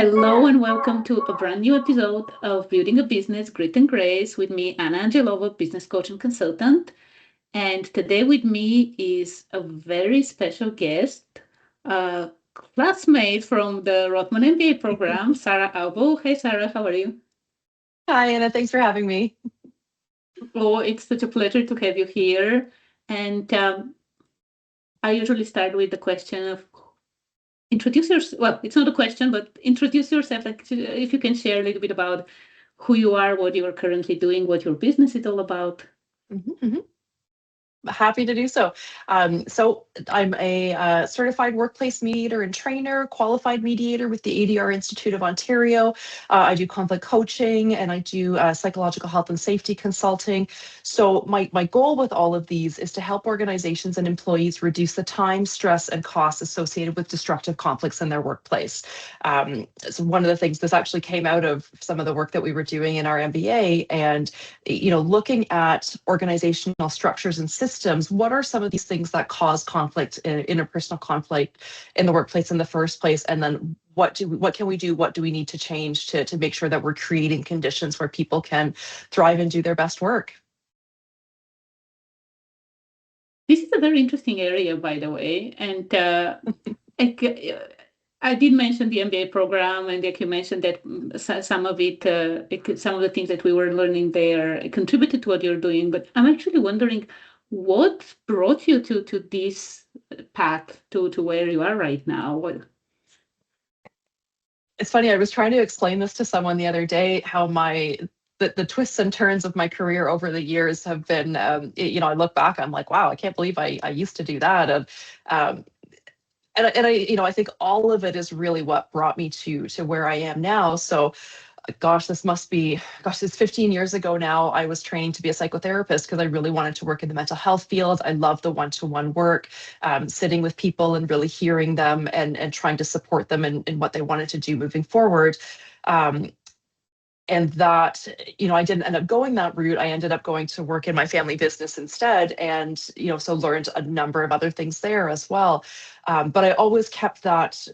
Hello and welcome to a brand new episode of Building a Business, Grit and Grace with me, Anna Angelova, business coach and consultant. And today with me is a very special guest, a classmate from the Rothman MBA program, Sarah Albo. Hey, Sarah, how are you? Hi, Anna. Thanks for having me. Oh, it's such a pleasure to have you here. And I usually start with the question of introduce yourself. Well, it's not a question, but introduce yourself. Like, if you can share a little bit about who you are, what you are currently doing, what your business is all about. Happy to do so. So I'm a certified workplace mediator and trainer, qualified mediator with the ADR Institute of Ontario. I do conflict coaching and I do psychological health and safety consulting. So my goal with all of these is to help organizations and employees reduce the time, stress, and costs associated with destructive conflicts in their workplace. So one of the things, this actually came out of some of the work that we were doing in our MBA, and looking at organizational structures and systems. What are some of these things that cause conflict, interpersonal conflict in the workplace in the first place? And then what can we do? What do we need to change to make sure that we're creating conditions where people can thrive and do their best work? This is a very interesting area, by the way. And I did mention the MBA program, and like you mentioned that some of it, some of the things that we were learning there contributed to what you're doing. But I'm actually wondering, what brought you to this path, to where you are right now? It's funny, I was trying to explain this to someone the other day, how the twists and turns of my career over the years have been, I look back, I'm like, wow, I can't believe I used to do that. And I think all of it is really what brought me to where I am now. So gosh, it's 15 years ago now. I was training to be a psychotherapist because I really wanted to work in the mental health field. I love the one-to-one work, sitting with people and really hearing them and trying to support them in what they wanted to do moving forward. And that, I didn't end up going that route. I ended up going to work in my family business instead, and so learned a number of other things there as well. But I always kept that,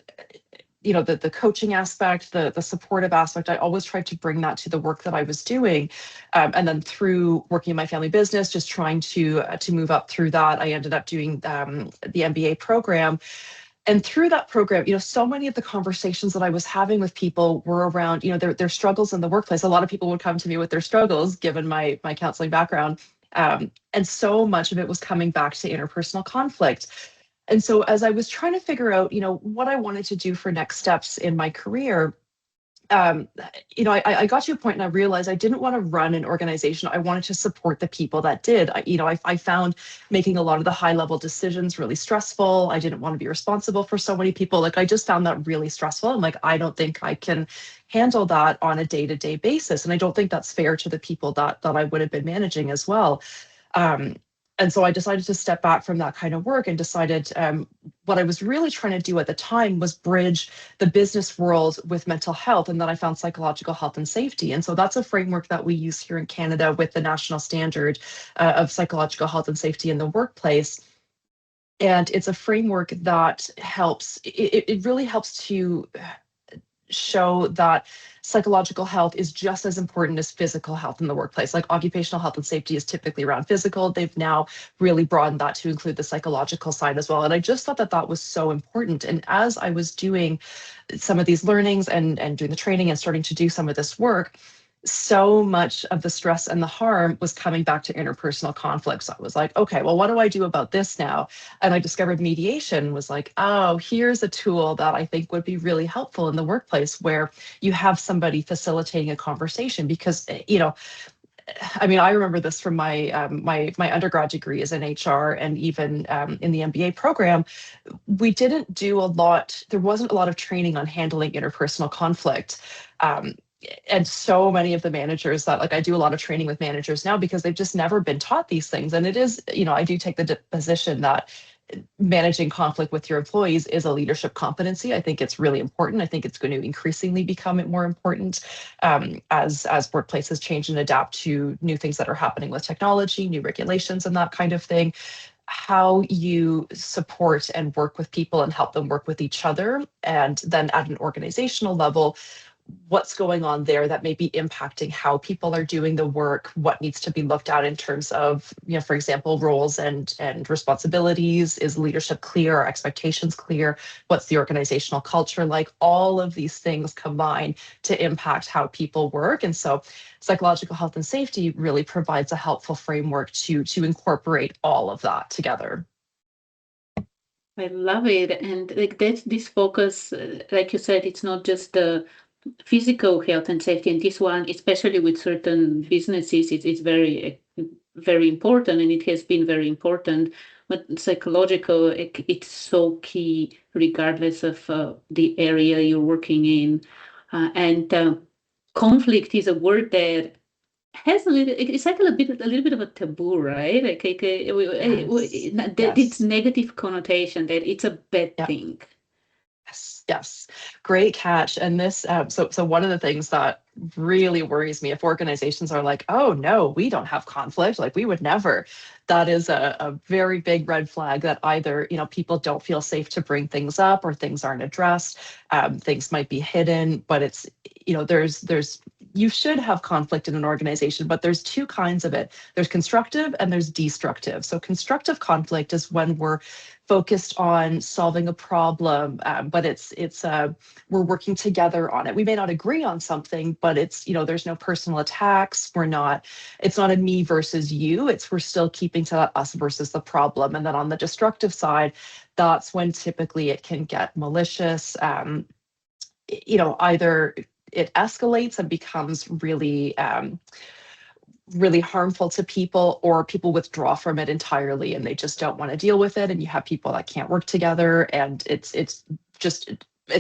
the coaching aspect, the supportive aspect. I always tried to bring that to the work that I was doing. And then through working in my family business, just trying to move up through that, I ended up doing the MBA program. And through that program, so many of the conversations that I was having with people were around, their struggles in the workplace. A lot of people would come to me with their struggles, given my counseling background. And so much of it was coming back to interpersonal conflict. And so as I was trying to figure out, what I wanted to do for next steps in my career, I got to a point and I realized I didn't want to run an organization. I wanted to support the people that did. I found making a lot of the high level decisions really stressful. I didn't want to be responsible for so many people. Like, I just found that really stressful. I'm like, I don't think I can handle that on a day-to-day basis. And I don't think that's fair to the people that I would have been managing as well. And so I decided to step back from that kind of work and decided what I was really trying to do at the time was bridge the business world with mental health. And then I found psychological health and safety. And so that's a framework that we use here in Canada with the national standard of psychological health and safety in the workplace. And it's a framework that helps, it really helps to show that psychological health is just as important as physical health in the workplace. Like, occupational health and safety is typically around physical. They've now really broadened that to include the psychological side as well. And I just thought that was so important. And as I was doing some of these learnings and doing the training and starting to do some of this work, so much of the stress and the harm was coming back to interpersonal conflicts. So I was like, okay, well, what do I do about this now? And I discovered mediation, was like, oh, here's a tool that I think would be really helpful in the workplace, where you have somebody facilitating a conversation. Because, I remember this from my my undergrad degree is in HR, and even in the MBA program, we didn't do a lot. There wasn't a lot of training on handling interpersonal conflict. And so many of the managers that, like, I do a lot of training with managers now because they've just never been taught these things. And it is, I do take the position that managing conflict with your employees is a leadership competency. I think it's really important. I think it's going to increasingly become more important as workplaces change and adapt to new things that are happening with technology, new regulations, and that kind of thing. how you support and work with people and help them work with each other. And then at an organizational level, what's going on there that may be impacting how people are doing the work, what needs to be looked at in terms of, for example, roles and responsibilities. Is leadership clear? Are expectations clear? What's the organizational culture like? All of these things combine to impact how people work. And so psychological health and safety really provides a helpful framework to incorporate all of that together. I love it. And like that's this focus, like you said, it's not just the physical health and safety. And this one, especially with certain businesses, it's very, very important, and it has been very important. But psychological, it's so key, regardless of the area you're working in. And conflict is a word that has a little, it's like a little bit of a taboo, right? Yes. It's Yes. negative connotation that it's a bad Yeah. thing. Yes, yes, great catch. And this, so one of the things that really worries me, if organizations are like, oh no, we don't have conflict, like we would never, that is a very big red flag that either, people don't feel safe to bring things up or things aren't addressed. Things might be hidden, but it's, there's you should have conflict in an organization, but there's two kinds of it. There's constructive and there's destructive. So constructive conflict is when we're focused on solving a problem, but it's we're working together on it. We may not agree on something, but it's, there's no personal attacks. It's not a me versus you. We're still keeping to that us versus the problem. And then on the destructive side, that's when typically it can get malicious. Either it escalates and becomes really really harmful to people, or people withdraw from it entirely and they just don't want to deal with it, and you have people that can't work together, and it's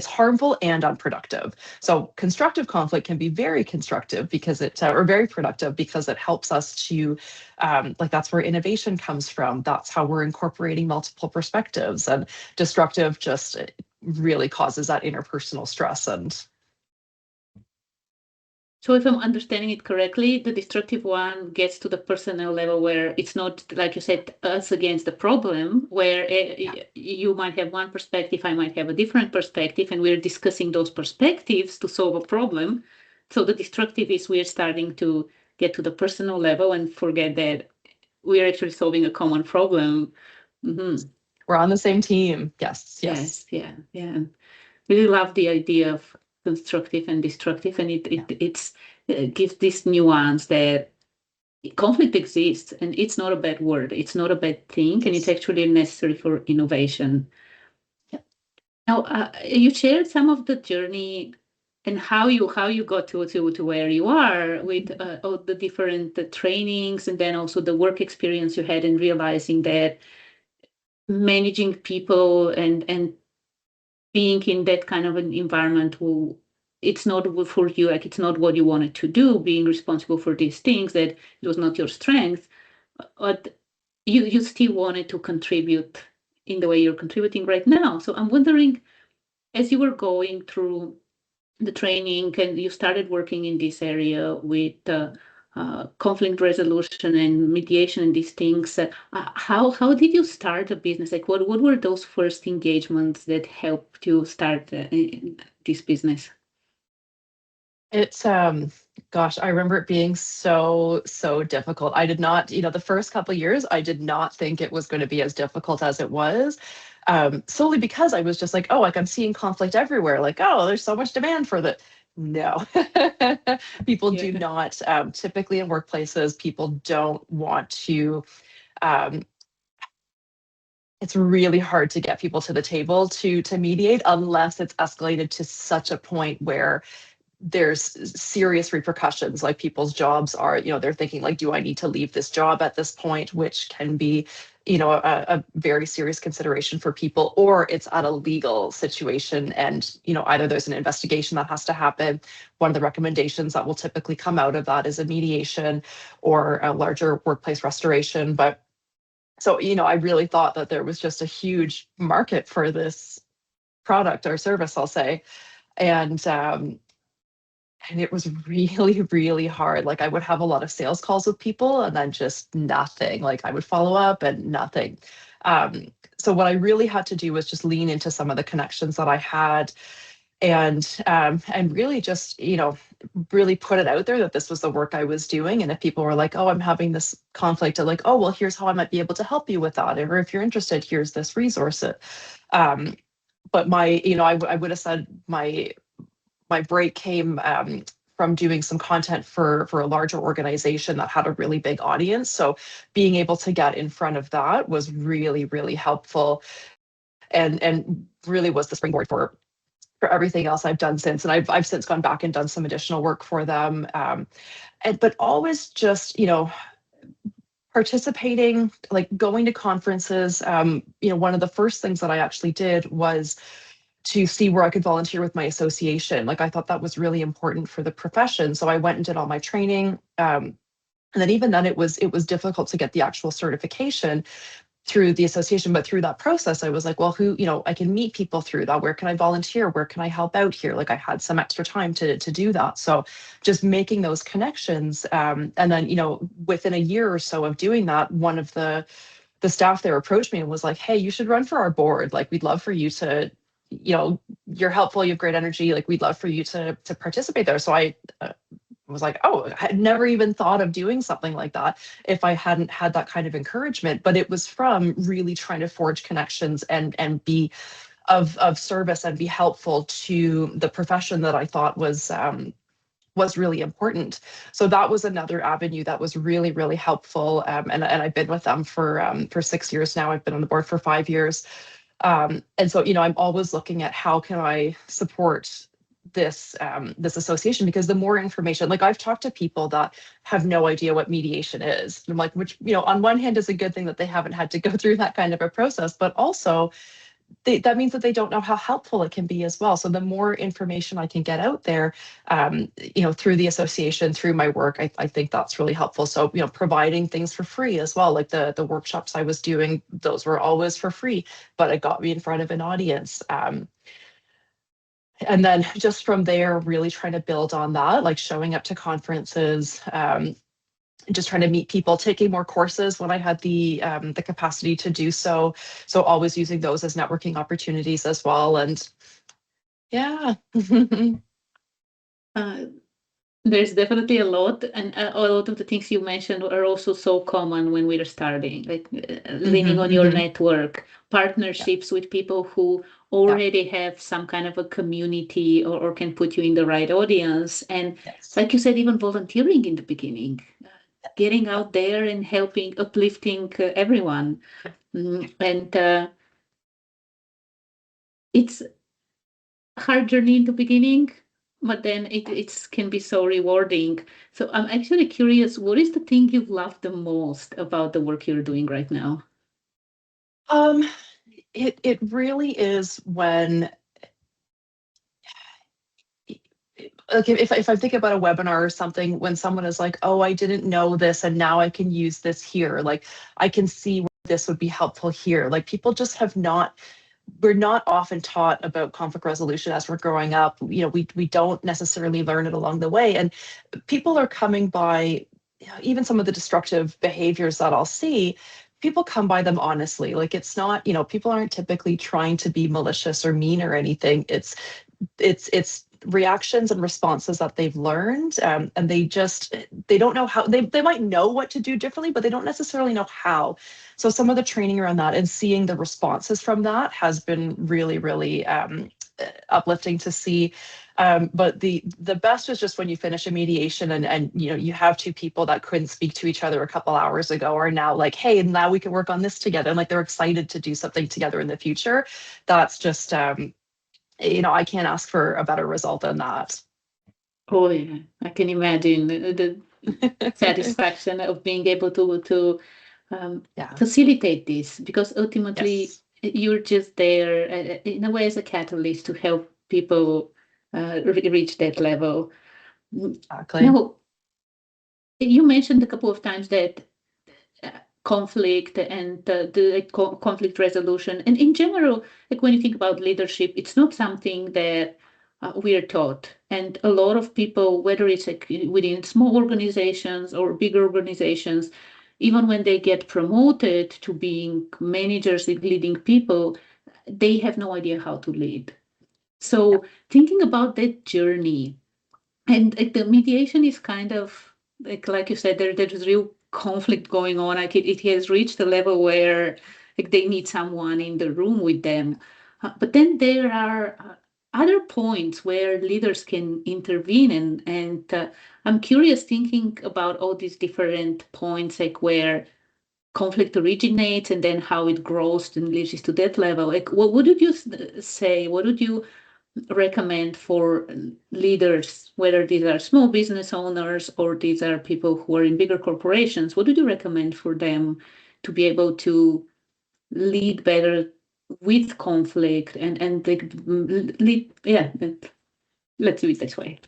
harmful and unproductive. So constructive conflict can be very constructive because or very productive because it helps us to, that's where innovation comes from. That's how we're incorporating multiple perspectives. And destructive just really causes that interpersonal stress. And So if I'm understanding it correctly, the destructive one gets to the personal level where it's not, like you said, us against the problem, where you might have one perspective, I might have a different perspective, and we're discussing those perspectives to solve a problem. So the destructive is we're starting to get to the personal level and forget that we're actually solving a common problem. Mm-hmm. We're on the same team. Yes, yes. Yes, yeah. Really love the idea of constructive and destructive, and it gives this nuance that conflict exists and it's not a bad word, it's not a bad thing, and it's actually necessary for innovation. Yep. Now, you shared some of the journey and how you got to where you are with all the different trainings, and then also the work experience you had, and realizing that managing people and being in that kind of an environment who it's not for you, like it's not what you wanted to do, being responsible for these things, that it was not your strength, but you still wanted to contribute in the way you're contributing right now. So I'm wondering, as you were going through the training and you started working in this area with conflict resolution and mediation and these things, how did you start a business? Like what were those first engagements that helped you start this business? It's gosh, I remember it being so difficult. I did not, the first couple of years, I did not think it was going to be as difficult as it was. Solely because I was just like, oh, like I'm seeing conflict everywhere. Like, oh, there's so much demand for that. No, people do not. Typically in workplaces, people don't want to. Um, it's really hard to get people to the table to mediate unless it's escalated to such a point where there's serious repercussions, like people's jobs are, they're thinking like, do I need to leave this job at this point, which can be, a very serious consideration for people, or it's at a legal situation and, either there's an investigation that has to happen. One of the recommendations that will typically come out of that is a mediation or a larger workplace restoration. But so, I really thought that there was just a huge market for this product or service, I'll say. And And it was really, really hard. Like I would have a lot of sales calls with people and then just nothing. Like I would follow up and nothing. Um, so what I really had to do was just lean into some of the connections that I had and really just, really put it out there that this was the work I was doing. And if people were like, oh, I'm having this conflict, I'm like, oh, well, here's how I might be able to help you with that. Or if you're interested, here's this resource. Um, but I would have said my break came from doing some content for a larger organization that had a really big audience. So being able to get in front of that was really, really helpful and really was the springboard for everything else I've done since. And I've since gone back and done some additional work for them. But always just, participating, like going to conferences. One of the first things that I actually did was to see where I could volunteer with my association. Like I thought that was really important for the profession. So I went and did all my training. And then even then it was difficult to get the actual certification through the association, but through that process, I was like, well, I can meet people through that. Where can I volunteer? Where can I help out here? Like I had some extra time to do that. So just making those connections. And then, within a year or so of doing that, one of the staff there approached me and was like, hey, you should run for our board. Like, we'd love for you to, you're helpful, you have great energy. Like, we'd love for you to participate there. So I was like, oh, I had never even thought of doing something like that if I hadn't had that kind of encouragement. But it was from really trying to forge connections and be of service and be helpful to the profession that I thought was really important. So that was another avenue that was really, really helpful. And I've been with them for 6 years now. I've been on the board for 5 years. And so, I'm always looking at how can I support this association, because the more information, like I've talked to people that have no idea what mediation is. And I'm like, which, on one hand is a good thing that they haven't had to go through that kind of a process, but also that means that they don't know how helpful it can be as well. So the more information I can get out there, through the association, through my work, I think that's really helpful. So, providing things for free as well, like the workshops I was doing, those were always for free, but it got me in front of an audience. And then just from there, really trying to build on that, like showing up to conferences, just trying to meet people, taking more courses when I had the capacity to do so. So always using those as networking opportunities as well. And yeah. There's definitely a lot, and a lot of the things you mentioned are also so common when we're starting, like leaning on your network, partnerships with people who already have some kind of a community or can put you in the right audience. And like you said, even volunteering in the beginning, getting out there and helping, uplifting everyone. And it's a hard journey in the beginning, but then it can be so rewarding. So I'm actually curious, what is the thing you love the most about the work you're doing right now? It really is when, like, if I think about a webinar or something, when someone is like, oh, I didn't know this and now I can use this here, like I can see where this would be helpful here. Like people just we're not often taught about conflict resolution as we're growing up. We don't necessarily learn it along the way. And people are coming by, even some of the destructive behaviors that I'll see, people come by them honestly. Like it's not, people aren't typically trying to be malicious or mean or anything. It's reactions and responses that they've learned, and they don't know how. They might know what to do differently, but they don't necessarily know how. So some of the training around that and seeing the responses from that has been really, really uplifting to see. But the best is just when you finish a mediation and you have two people that couldn't speak to each other a couple hours ago are now like, hey, now we can work on this together, and like they're excited to do something together in the future. That's just I can't ask for a better result than that. Oh yeah, I can imagine the satisfaction of being able to facilitate this, because ultimately you're just there in a way as a catalyst to help people reach that level. Exactly. Now, you mentioned a couple of times that conflict and the conflict resolution, and in general, like when you think about leadership, it's not something that we are taught. And a lot of people, whether it's like within small organizations or bigger organizations, even when they get promoted to being managers, leading people, they have no idea how to lead. So thinking about that journey, and like the mediation is kind of like you said, there's real conflict going on. Like it has reached a level where like they need someone in the room with them. But then there are other points where leaders can intervene, and I'm curious thinking about all these different points, like where conflict originates and then how it grows and reaches to that level. Like, what would you say? What would you recommend for leaders, whether these are small business owners or these are people who are in bigger corporations? What would you recommend for them to be able to lead better with conflict and like lead? Yeah, let's do it this way.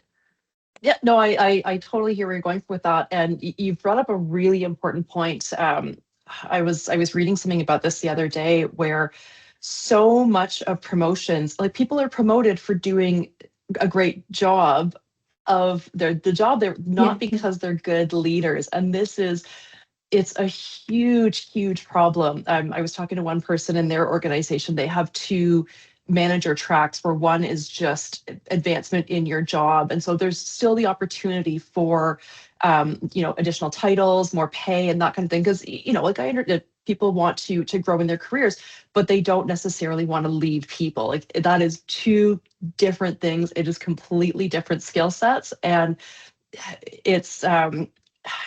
Yeah, no, I totally hear where you're going with that, and you've brought up a really important point. I was reading something about this the other day, where so much of promotions, like people are promoted for doing a great job of the job, they're Yeah, not yeah. because they're good leaders, and it's a huge problem. I was talking to one person in their organization. They have two manager tracks where one is just advancement in your job. And so there's still the opportunity for, additional titles, more pay and that kind of thing. Because, like I understand people want to grow in their careers, but they don't necessarily want to lead people. Like that is two different things. It is completely different skill sets. And it's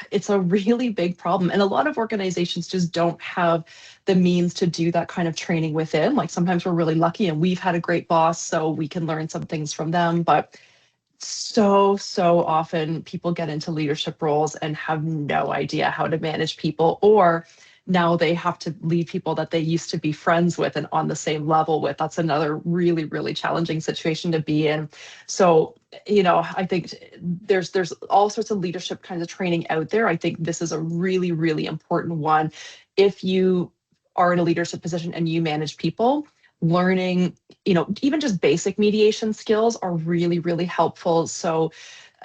it's a really big problem, and a lot of organizations just don't have the means to do that kind of training within. Like sometimes we're really lucky and we've had a great boss, so we can learn some things from them, but so often people get into leadership roles and have no idea how to manage people, or now they have to lead people that they used to be friends with and on the same level with. That's another really challenging situation to be in. So, I think there's all sorts of leadership kinds of training out there. I think this is a really important one. If you are in a leadership position and you manage people, learning, even just basic mediation skills are really helpful. So,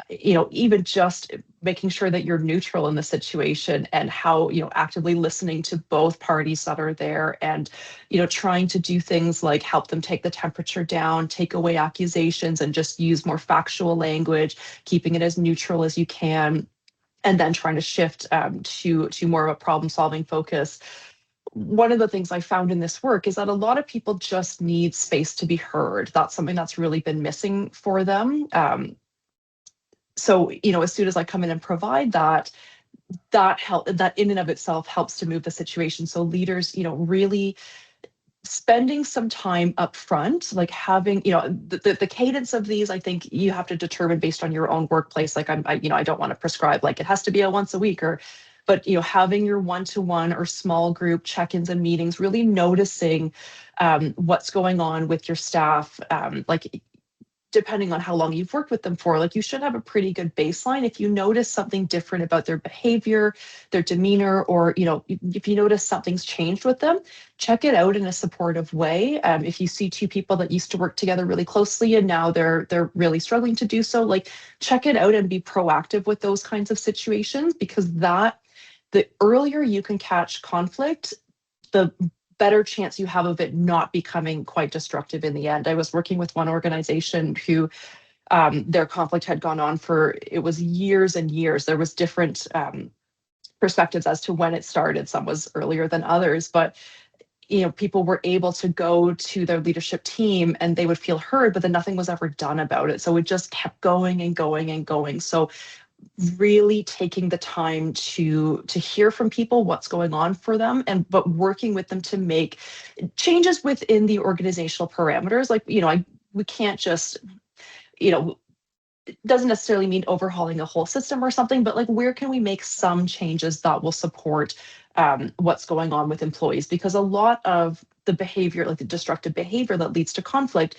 even just making sure that you're neutral in the situation, and how, actively listening to both parties that are there, and, trying to do things like help them take the temperature down, take away accusations, and just use more factual language, keeping it as neutral as you can, and then trying to shift to more of a problem solving focus. One of the things I found in this work is that a lot of people just need space to be heard. That's something that's really been missing for them. So, as soon as I come in and provide that in and of itself helps to move the situation. So leaders, really spending some time up front, like having, the cadence of these, I think you have to determine based on your own workplace. Like I don't want to prescribe like it has to be a once a week, but having your one-to-one or small group check-ins and meetings, really noticing what's going on with your staff, like depending on how long you've worked with them for, like you should have a pretty good baseline. If you notice something different about their behavior, their demeanor, or if you notice something's changed with them, check it out in a supportive way. If you see two people that used to work together really closely and now they're really struggling to do so, like check it out and be proactive with those kinds of situations, because the earlier you can catch conflict, the better chance you have of it not becoming quite destructive in the end. I was working with one organization who their conflict had gone on for, it was years and years. There was different perspectives as to when it started. Some was earlier than others, but people were able to go to their leadership team and they would feel heard, but then nothing was ever done about it. So it just kept going and going and going. So really taking the time to hear from people what's going on for them, but working with them to make changes within the organizational parameters. Like, we can't just, it doesn't necessarily mean overhauling a whole system or something, but like where can we make some changes that will support what's going on with employees? Because a lot of the behavior, like the destructive behavior that leads to conflict,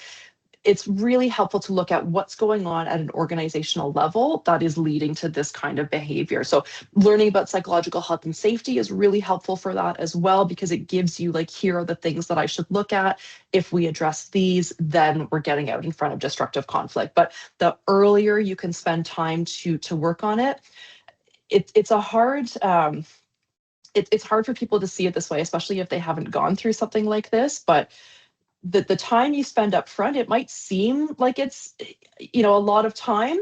it's really helpful to look at what's going on at an organizational level that is leading to this kind of behavior. So learning about psychological health and safety is really helpful for that as well, because it gives you like, here are the things that I should look at. If we address these, then we're getting out in front of destructive conflict. But the earlier you can spend time to work on it, it's a hard it's hard for people to see it this way, especially if they haven't gone through something like this. But the time you spend up front, it might seem like it's, a lot of time.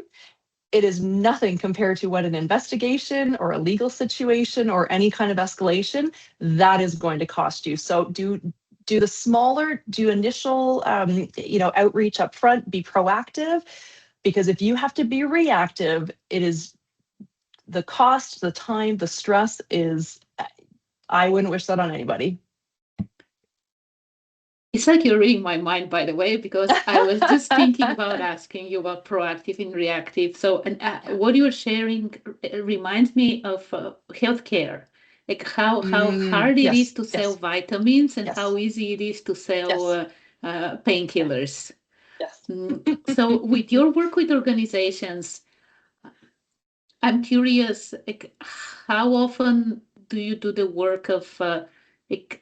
It is nothing compared to what an investigation or a legal situation or any kind of escalation that is going to cost you. So do the smaller, do initial, outreach up front, be proactive, because if you have to be reactive, it is the cost, the time, the stress is, I wouldn't wish that on anybody. It's like you're reading my mind, by the way, because I was just thinking about asking you about proactive and reactive. So, and what you're sharing reminds me of healthcare, like how hard it is to sell vitamins and how easy it is to sell painkillers. Yes. So, with your work with organizations, I'm curious, like, how often do you do the work of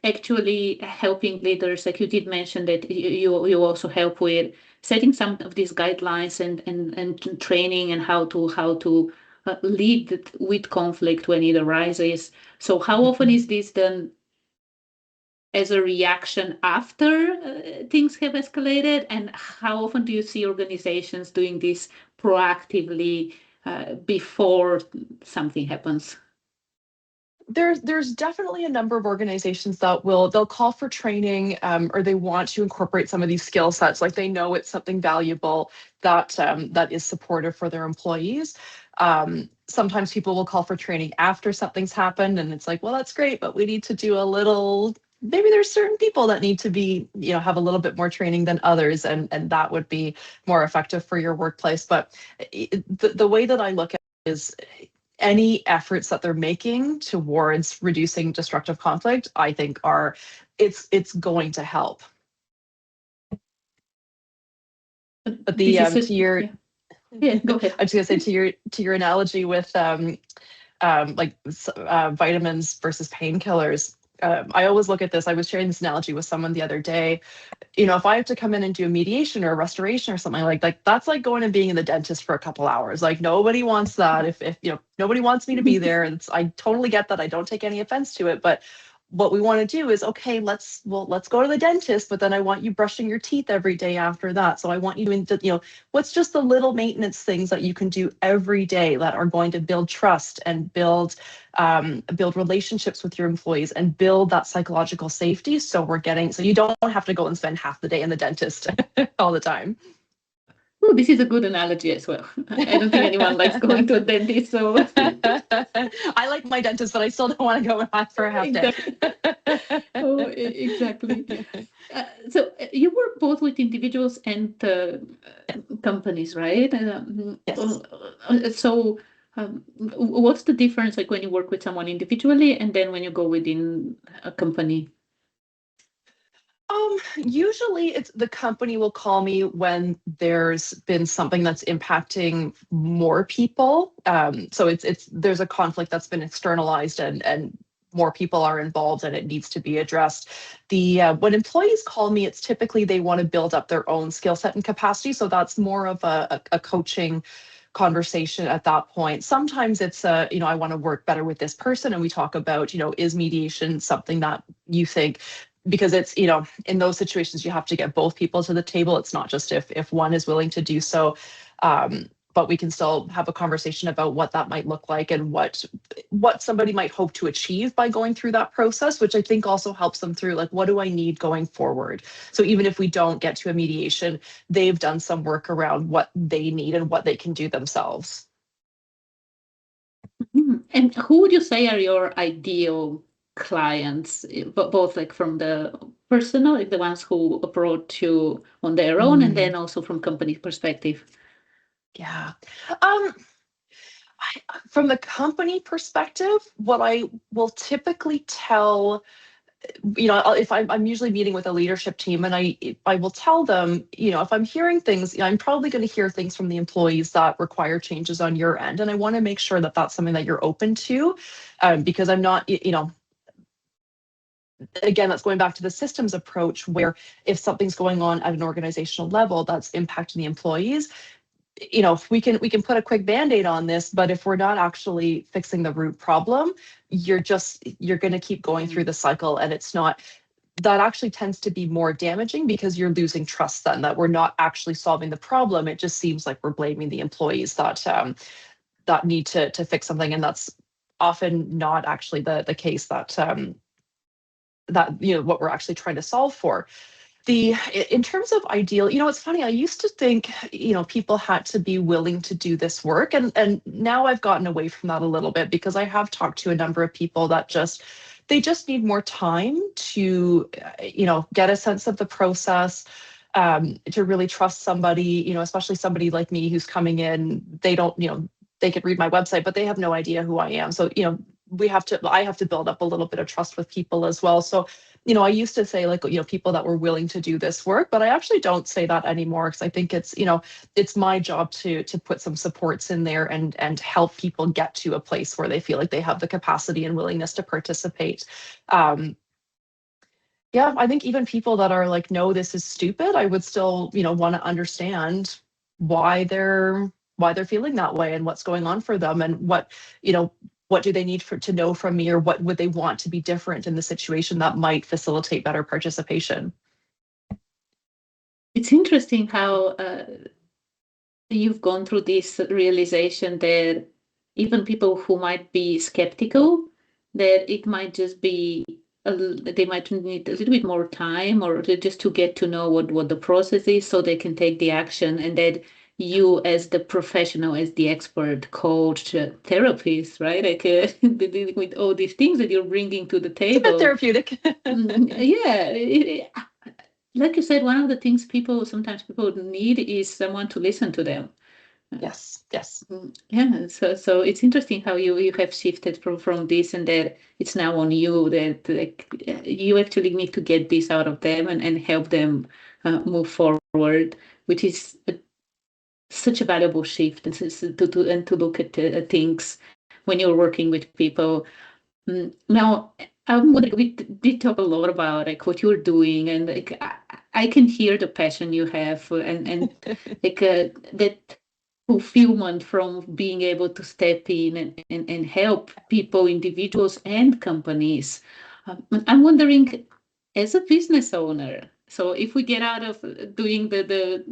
actually helping leaders? Like you did mention that you also help with setting some of these guidelines and training and how to lead with conflict when it arises. So how often is this done as a reaction after things have escalated, and how often do you see organizations doing this proactively before something happens? There's definitely a number of organizations that they'll call for training, or they want to incorporate some of these skill sets, like they know it's something valuable that that is supportive for their employees. Sometimes people will call for training after something's happened, and it's like, well, that's great, but we need to do a little. Maybe there's certain people that need to be, have a little bit more training than others, and that would be more effective for your workplace. But the way that I look at it is, any efforts that they're making towards reducing destructive conflict, I think it's going to help. But the to your go ahead. I was gonna say, to your analogy with vitamins versus painkillers. I always look at this. I was sharing this analogy with someone the other day. If I have to come in and do a mediation or a restoration or something like that's like going and being in the dentist for a couple hours. Like nobody wants that. If nobody wants me to be there. I totally get that. I don't take any offense to it. But what we want to do is, okay, let's go to the dentist, but then I want you brushing your teeth every day after that. So I want you to, what's just the little maintenance things that you can do every day that are going to build trust and build relationships with your employees and build that psychological safety. So you don't have to go and spend half the day in the dentist all the time. Oh, this is a good analogy as well. I don't think anyone likes going to a dentist. So I like my dentist, but I still don't want to go for a half day. Oh, exactly. So you work both with individuals and companies, right? Yes. So what's the difference, like when you work with someone individually and then when you go within a company? Usually it's the company will call me when there's been something that's impacting more people. So there's a conflict that's been externalized and more people are involved and it needs to be addressed. When employees call me, it's typically they want to build up their own skill set and capacity. So that's more of a coaching conversation at that point. Sometimes it's I want to work better with this person, and we talk about, is mediation something that you think, because it's, in those situations you have to get both people to the table. It's not just if one is willing to do so. But we can still have a conversation about what that might look like and what somebody might hope to achieve by going through that process, which I think also helps them through, like, what do I need going forward? So even if we don't get to a mediation, they've done some work around what they need and what they can do themselves. And who would you say are your ideal clients, both like from the personal, like the ones who approach you on their own, and then also from company perspective? Yeah. From the company perspective, what I will typically tell if I'm usually meeting with a leadership team, and I will tell them, if I'm hearing things, I'm probably going to hear things from the employees that require changes on your end, and I want to make sure that that's something that you're open to, because I'm not, again, that's going back to the systems approach, where if something's going on at an organizational level that's impacting the employees, we can put a quick band-aid on this, but if we're not actually fixing the root problem, you're going to keep going through the cycle, and it's not, that actually tends to be more damaging, because you're losing trust then, that we're not actually solving the problem. It just seems like we're blaming the employees that need to fix something, and that's often not actually the case, that what we're actually trying to solve for. In terms of ideal, it's funny, I used to think, people had to be willing to do this work. And now I've gotten away from that a little bit, because I have talked to a number of people that they just need more time to, get a sense of the process, to really trust somebody, especially somebody like me who's coming in. They don't, they could read my website, but they have no idea who I am. So, I have to build up a little bit of trust with people as well. So, I used to say, like, people that were willing to do this work, but I actually don't say that anymore, because I think it's, it's my job to put some supports in there and help people get to a place where they feel like they have the capacity and willingness to participate. Yeah, I think even people that are like, no, this is stupid, I would still, want to understand why they're feeling that way, and what's going on for them, and what do they need to know from me, or what would they want to be different in the situation that might facilitate better participation. It's interesting how you've gone through this realization that even people who might be skeptical, that it might just be, they might need a little bit more time, or just to get to know what the process is, so they can take the action, and that you, as the professional, as the expert coach, therapist, right? Like with all these things that you're bringing to the table. It's a bit therapeutic. Yeah. Like you said, one of the things sometimes people need is someone to listen to them. Yes. Yeah. So it's interesting how you have shifted from this, and that it's now on you, that like you actually need to get this out of them and help them move forward, which is such a valuable shift, and to look at things when you're working with people. Now, I'm wondering, we did talk a lot about like what you're doing, and like I can hear the passion you have, and like that fulfillment from being able to step in and help people, individuals and companies. I'm wondering, as a business owner, so if we get out of doing the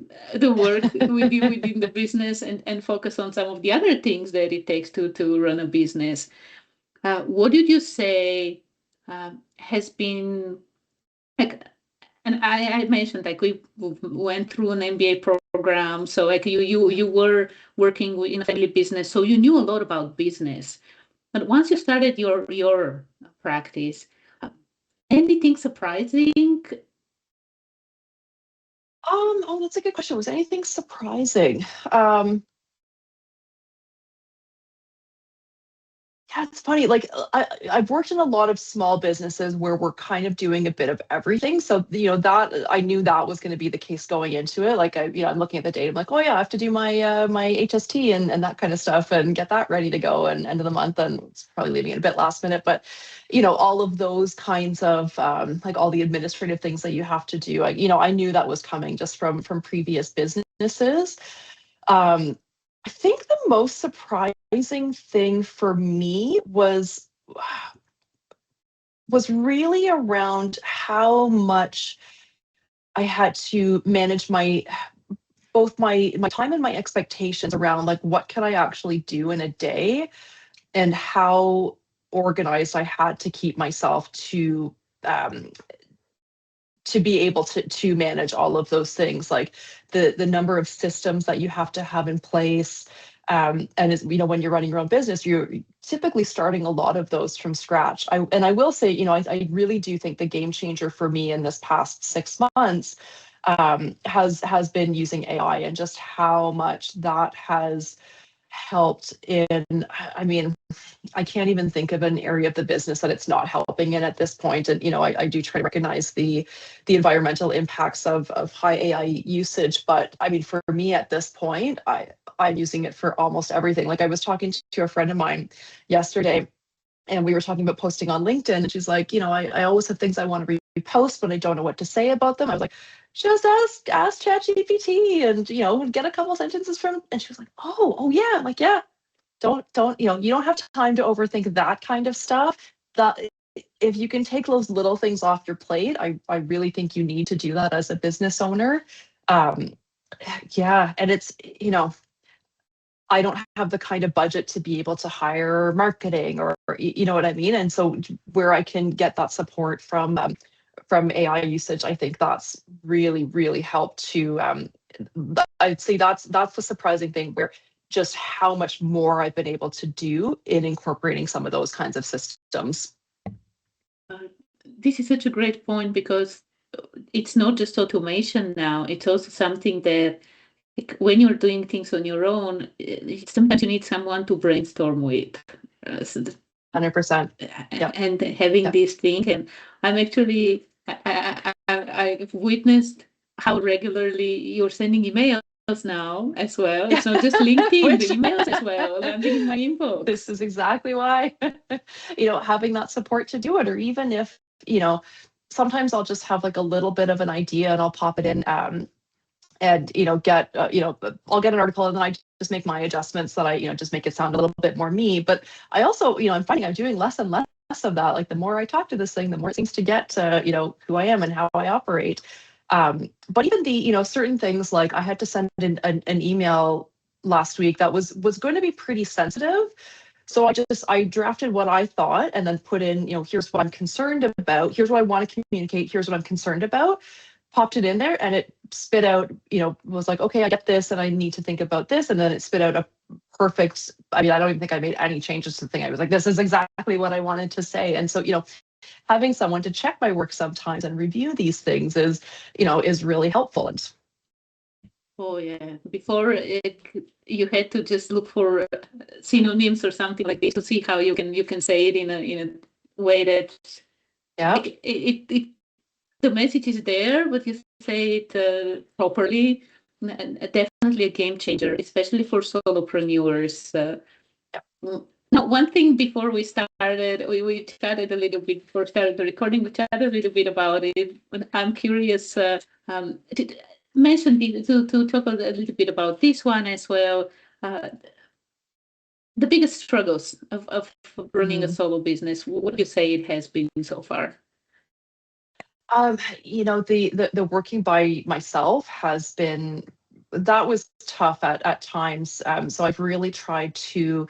work within the business, and focus on some of the other things that it takes to run a business, what did you say has been like? And I mentioned, like, we went through an MBA program, so like you were working in a family business, so you knew a lot about business. But once you started your practice, anything surprising? Oh, that's a good question. Was anything surprising? Yeah, it's funny. Like, I've worked in a lot of small businesses where we're kind of doing a bit of everything. So, that I knew that was going to be the case going into it. Like, I'm looking at the date. I'm like, oh yeah, I have to do my my HST and that kind of stuff, and get that ready to go, and end of the month, and it's probably leaving it a bit last minute. But, all of those kinds of like all the administrative things that you have to do. I knew that was coming just from previous businesses. I think the most surprising thing for me was really around how much I had to manage both my time and my expectations around, like, what can I actually do in a day, and how organized I had to keep myself to be able to manage all of those things, like the number of systems that you have to have in place. And as when you're running your own business, you're typically starting a lot of those from scratch. I will say, I really do think the game changer for me in this past 6 months has been using AI, and just how much that has helped in, I mean, I can't even think of an area of the business that it's not helping in at this point. And, I do try to recognize the environmental impacts of high AI usage. But I mean, for me at this point, I'm using it for almost everything. Like I was talking to a friend of mine yesterday, and we were talking about posting on LinkedIn, and she's like, I always have things I want to repost, but I don't know what to say about them. I was like, just ask ChatGPT and, get a couple sentences from, and she was like, oh yeah. I'm like, yeah, don't, you don't have time to overthink that kind of stuff. That if you can take those little things off your plate, I really think you need to do that as a business owner. Um, yeah, and it's, I don't have the kind of budget to be able to hire marketing or you know what I mean? And so where I can get that support from AI usage, I think that's really, really helped to I'd say that's the surprising thing, where just how much more I've been able to do in incorporating some of those kinds of systems. This is such a great point, because it's not just automation now, it's also something that, like, when you're doing things on your own, sometimes you need someone to brainstorm with. 100%. Yep. And having Yep. this thing, and I'm actually, I've witnessed how regularly you're sending emails now as well. It's not just LinkedIn, the emails as well, landing in my inbox. This is exactly why, having that support to do it, or even if, sometimes I'll just have like a little bit of an idea and I'll pop it in, and get I'll get an article and then I just make my adjustments that I just make it sound a little bit more me. But I also I'm finding I'm doing less and less of that. Like the more I talk to this thing, the more it seems to get to who I am and how I operate. But even the certain things, like I had to send in an email last week that was going to be pretty sensitive. So I drafted what I thought and then put in, here's what I'm concerned about, here's what I want to communicate, here's what I'm concerned about, popped it in there, and it spit out, was like, okay, I get this and I need to think about this. And then it spit out a perfect, I mean, I don't even think I made any changes to the thing. I was like, this is exactly what I wanted to say. And so, having someone to check my work sometimes and review these things is really helpful. And oh yeah, before you had to just look for synonyms or something like this to see how you can say it in a way that, yeah, like, the message is there, but you say it properly. Definitely a game changer, especially for solopreneurs. Now, one thing before we started, we chatted a little bit before started the recording. We chatted a little bit about it. But I'm curious to mention to talk a little bit about this one as well. The biggest struggles of running a solo business. What do you say it has been so far? The working by myself that was tough at times. So I've really tried to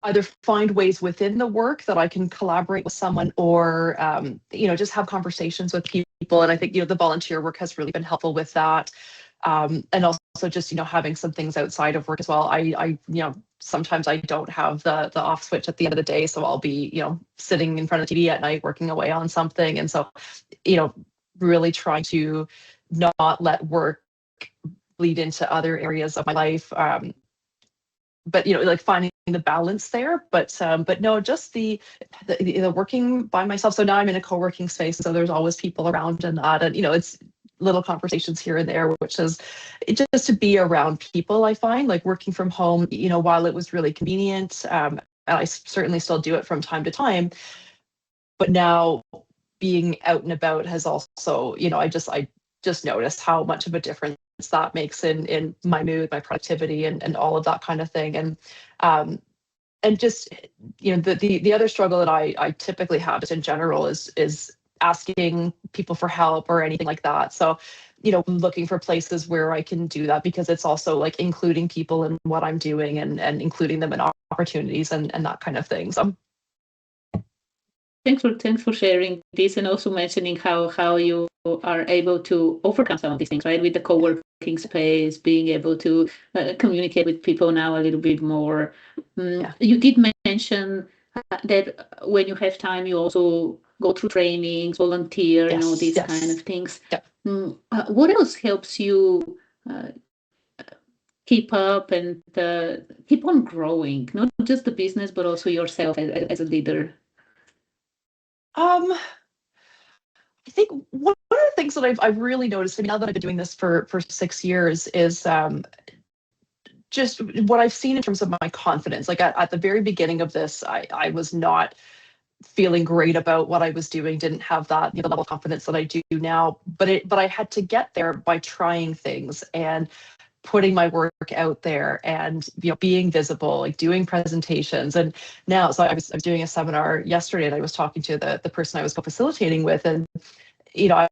either find ways within the work that I can collaborate with someone, or just have conversations with people. And I think the volunteer work has really been helpful with that. And also just having some things outside of work as well. I sometimes I don't have the off switch at the end of the day, so I'll be sitting in front of the TV at night working away on something. And so really trying to not let work bleed into other areas of my life. But like finding the balance there. But no, just the working by myself. So now I'm in a co-working space, so there's always people around, and that, and it's little conversations here and there, which is just to be around people. I find like working from home, while it was really convenient, and I certainly still do it from time to time, but now being out and about has also, I just noticed how much of a difference that makes in my mood, my productivity, and all of that kind of thing. And just the other struggle that I typically have just in general is asking people for help or anything like that. So looking for places where I can do that, because it's also like including people in what I'm doing and including them in opportunities and that kind of thing. So thanks for sharing this, and also mentioning how you are able to overcome some of these things, right? With the co-working space, being able to communicate with people now a little bit more. Yeah. You did mention that when you have time, you also go through trainings, volunteer, these kind of things. Yeah. What else helps you keep up and keep on growing, not just the business, but also yourself as a leader? I think one of the things that I've really noticed, I mean, now that I've been doing this for 6 years, is just what I've seen in terms of my confidence. Like at the very beginning of this, I was not feeling great about what I was doing, didn't have that, the level of confidence that I do now. But I had to get there by trying things and putting my work out there and being visible, like doing presentations. And now, so I was doing a seminar yesterday, and I was talking to the person I was co-facilitating with, and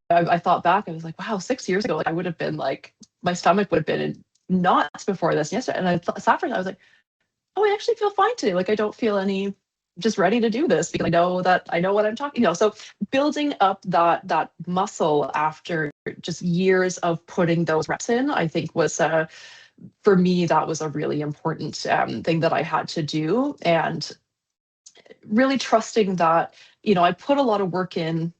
I thought back, I was like, wow, 6 years ago, like I would have been like, my stomach would have been in knots before this. And yesterday, and I sat for it, I was like, oh, I actually feel fine today. Like I don't feel any, just ready to do this because I know what I'm talking about. So building up that muscle after just years of putting those reps in, I think was for me, that was a really important thing that I had to do, and really trusting that I put a lot of work in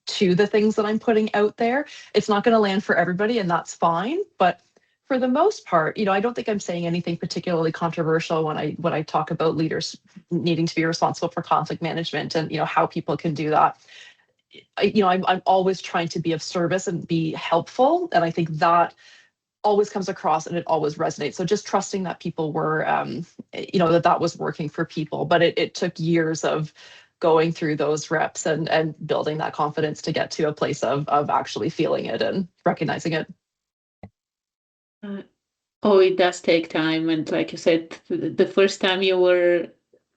to the things that I'm putting out there. It's not going to land for everybody, and that's fine. But for the most part, I don't think I'm saying anything particularly controversial when I talk about leaders needing to be responsible for conflict management and how people can do that. I'm always trying to be of service and be helpful, and I think that always comes across and it always resonates. So just trusting that people were, that was working for people. But it took years of going through those reps and building that confidence to get to a place of actually feeling it and recognizing it. Oh, it does take time. And like you said, the first time you were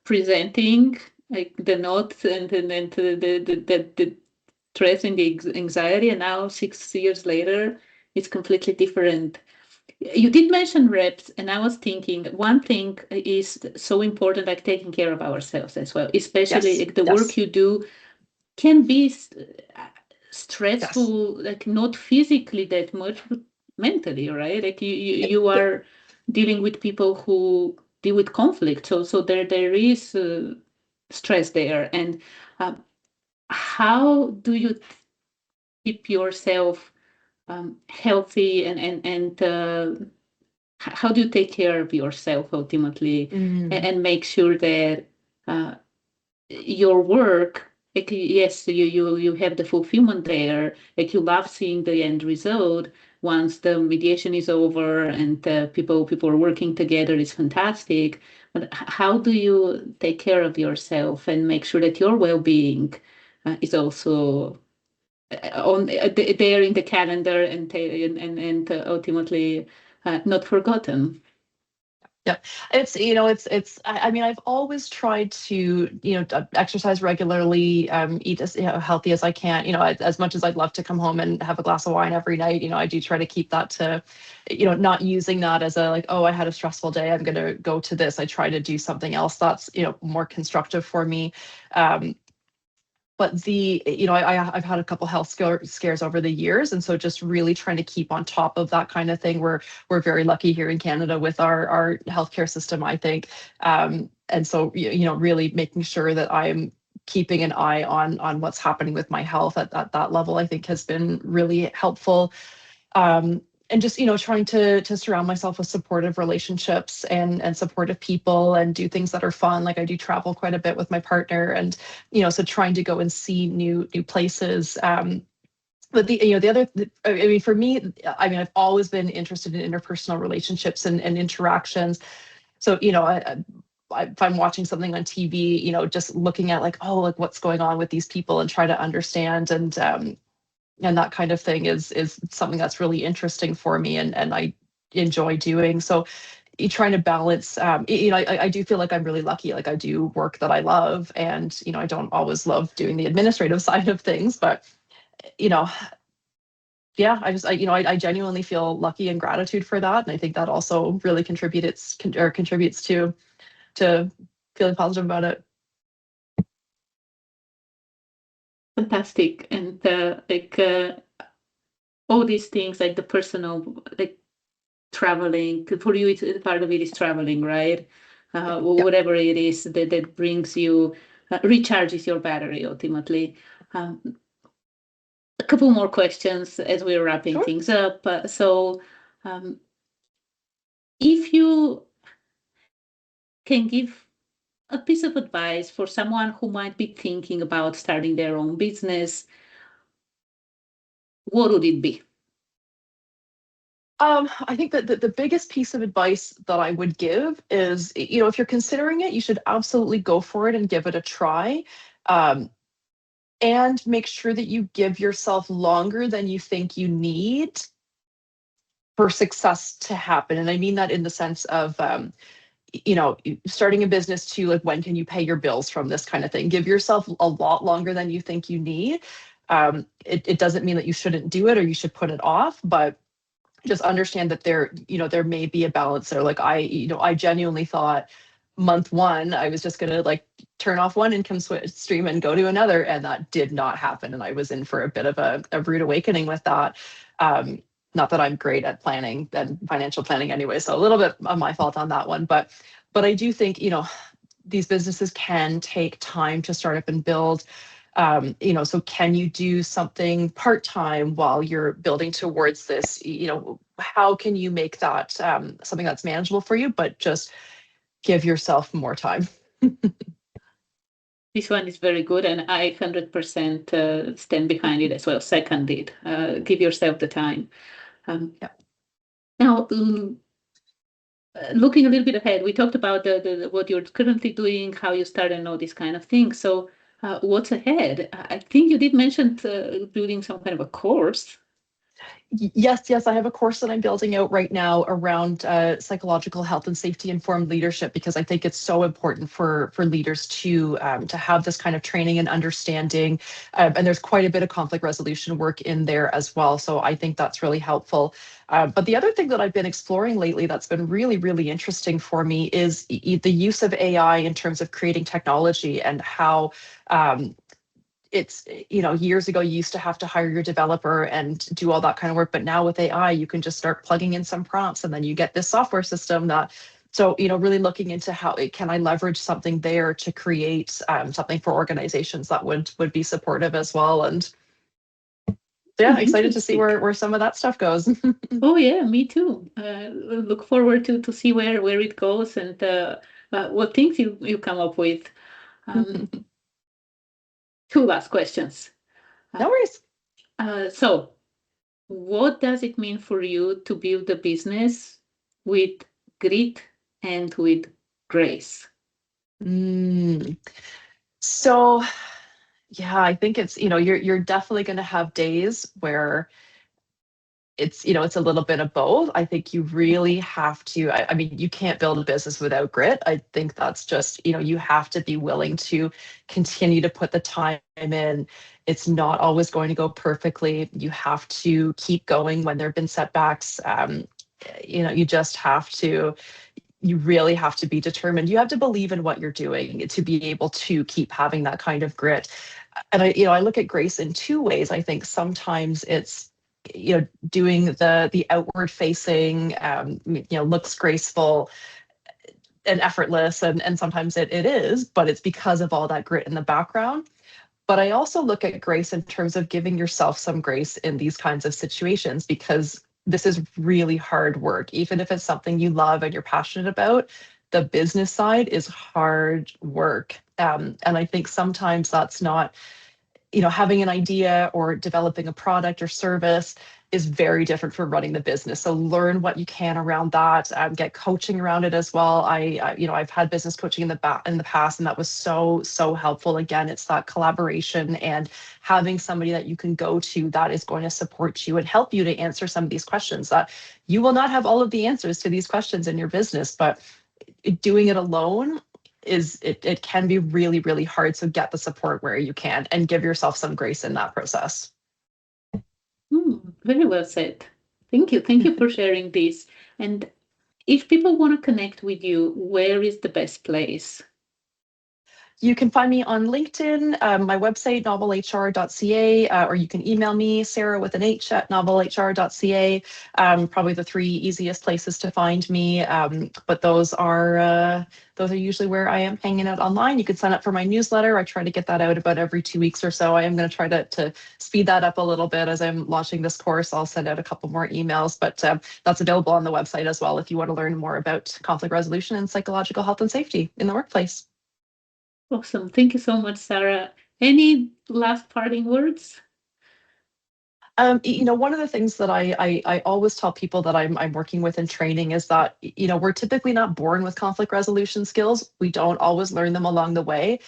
presenting, like the notes and the stress and the anxiety, and now 6 years later, it's completely different. You did mention reps, and I was thinking one thing is so important, like taking care of ourselves as well, especially Yes. like the Yes. work you do can be stressful, yes. Like not physically that much, but mentally, right? Like you are dealing with people who deal with conflict, so there is stress there. And how do you keep yourself healthy and how do you take care of yourself ultimately and make sure that your work, like yes, you have the fulfillment there, like you love seeing the end result once the mediation is over and people are working together is fantastic. But how do you take care of yourself and make sure that your well-being is also on there in the calendar and ultimately not forgotten? Yeah, it's. I mean, I've always tried to, exercise regularly, eat as healthy as I can. As much as I'd love to come home and have a glass of wine every night, I do try to keep that to, not using that as a like, oh, I had a stressful day, I'm going to go to this. I try to do something else that's, more constructive for me. But I've had a couple health scares over the years, and so just really trying to keep on top of that kind of thing. We're very lucky here in Canada with our healthcare system, I think, and so really making sure that I'm keeping an eye on what's happening with my health at that level, I think has been really helpful. And just trying to surround myself with supportive relationships and supportive people and do things that are fun. Like I do travel quite a bit with my partner, and so trying to go and see new places. But the other, I mean, for me, I mean, I've always been interested in interpersonal relationships and interactions. So if I'm watching something on TV, just looking at like, oh, like what's going on with these people and try to understand and that kind of thing is something that's really interesting for me and I enjoy doing. So trying to balance, I do feel like I'm really lucky. Like I do work that I love, and I don't always love doing the administrative side of things, but yeah, I genuinely feel lucky and gratitude for that, and I think that also really contributes to feeling positive about it. Fantastic. And all these things, like the personal, like traveling, for you, it's part of it is traveling, right? Whatever it is that brings you, recharges your battery ultimately. A couple more questions as we're wrapping things up. Um, if you can give a piece of advice for someone who might be thinking about starting their own business, what would it be? I think that the biggest piece of advice that I would give is, if you're considering it, you should absolutely go for it and give it a try. Um, and make sure that you give yourself longer than you think you need for success to happen. And I mean that in the sense of, starting a business to like, when can you pay your bills from this kind of thing? Give yourself a lot longer than you think you need. It doesn't mean that you shouldn't do it or you should put it off, but just understand that there may be a balance there. Like I genuinely thought month one, I was just going to like turn off one income stream and go to another. And that did not happen. And I was in for a bit of a rude awakening with that. Not that I'm great at planning and financial planning anyway. So a little bit of my fault on that one. But I do think, these businesses can take time to start up and build. So can you do something part-time while you're building towards this? How can you make that something that's manageable for you, but just give yourself more time? This one is very good, and I 100% stand behind it as well. Second it. Give yourself the time. Yeah. Now, looking a little bit ahead, we talked about what you're currently doing, how you started, and all these kind of things. So, what's ahead? I think you did mention building some kind of a course. Yes, I have a course that I'm building out right now around psychological health and safety informed leadership, because I think it's so important for leaders to have this kind of training and understanding. And there's quite a bit of conflict resolution work in there as well. So I think that's really helpful. But the other thing that I've been exploring lately that's been really, really interesting for me is the use of AI in terms of creating technology, and how it's, years ago, you used to have to hire your developer and do all that kind of work. But now with AI, you can just start plugging in some prompts and then you get this software system that, so, really looking into how can I leverage something there to create something for organizations that would be supportive as well. And yeah, excited to see where some of that stuff goes. Oh yeah, me too. Look forward to see where it goes, and what things you come up with. Two last questions. No worries. So, what does it mean for you to build a business with grit and with grace? So, yeah, I think it's, you're definitely going to have days where it's a little bit of both. I think you really have to, I mean, you can't build a business without grit. I think that's just, you have to be willing to continue to put the time in. It's not always going to go perfectly. You have to keep going when there have been setbacks. You just have to, you really have to be determined. You have to believe in what you're doing to be able to keep having that kind of grit. And I look at grace in two ways. I think sometimes it's, doing the outward facing, looks graceful and effortless, and sometimes it is, but it's because of all that grit in the background. But I also look at grace in terms of giving yourself some grace in these kinds of situations, because this is really hard work. Even if it's something you love and you're passionate about, the business side is hard work. And I think sometimes that's not, having an idea or developing a product or service is very different from running the business. So learn what you can around that. Get coaching around it as well. I've had business coaching in the past, and that was so helpful. Again, it's that collaboration and having somebody that you can go to that is going to support you and help you to answer some of these questions. That you will not have all of the answers to these questions in your business, but doing it alone it can be really, really hard. So get the support where you can and give yourself some grace in that process. Very well said. Thank you. Thank you for sharing this. And if people want to connect with you, where is the best place? You can find me on LinkedIn, my website, novelhr.ca, or you can email me, Sarah with an H at novelhr.ca. Probably the three easiest places to find me. But those are usually where I am hanging out online. You can sign up for my newsletter. I try to get that out about every 2 weeks or so. I am going to try to speed that up a little bit as I'm launching this course. I'll send out a couple more emails, but that's available on the website as well if you want to learn more about conflict resolution and psychological health and safety in the workplace. Awesome. Thank you so much, Sarah. Any last parting words? One of the things that I always tell people that I'm working with in training is that, we're typically not born with conflict resolution skills. We don't always learn them along the way.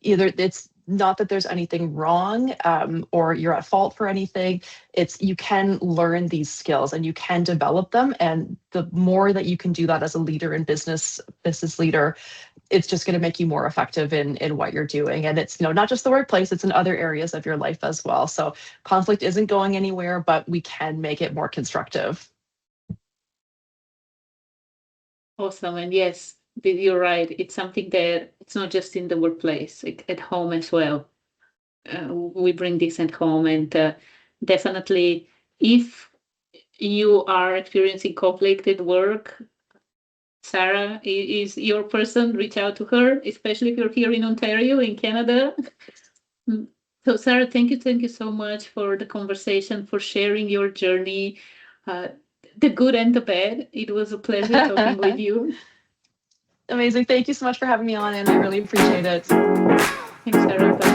Either it's not that there's anything wrong or you're at fault for anything. It's you can learn these skills and you can develop them. And the more that you can do that as a leader in business leader, it's just going to make you more effective in what you're doing. And it's, not just the workplace, it's in other areas of your life as well. So conflict isn't going anywhere, but we can make it more constructive. Awesome. And yes, you're right. It's something that it's not just in the workplace, at home as well. We bring this at home, and definitely if you are experiencing conflict at work, Sarah is your person. Reach out to her, especially if you're here in Ontario, in Canada. So Sarah, thank you so much for the conversation, for sharing your journey, the good and the bad. It was a pleasure talking with you. Amazing. Thank you so much for having me on, and I really appreciate it. Thanks, Sarah. Bye.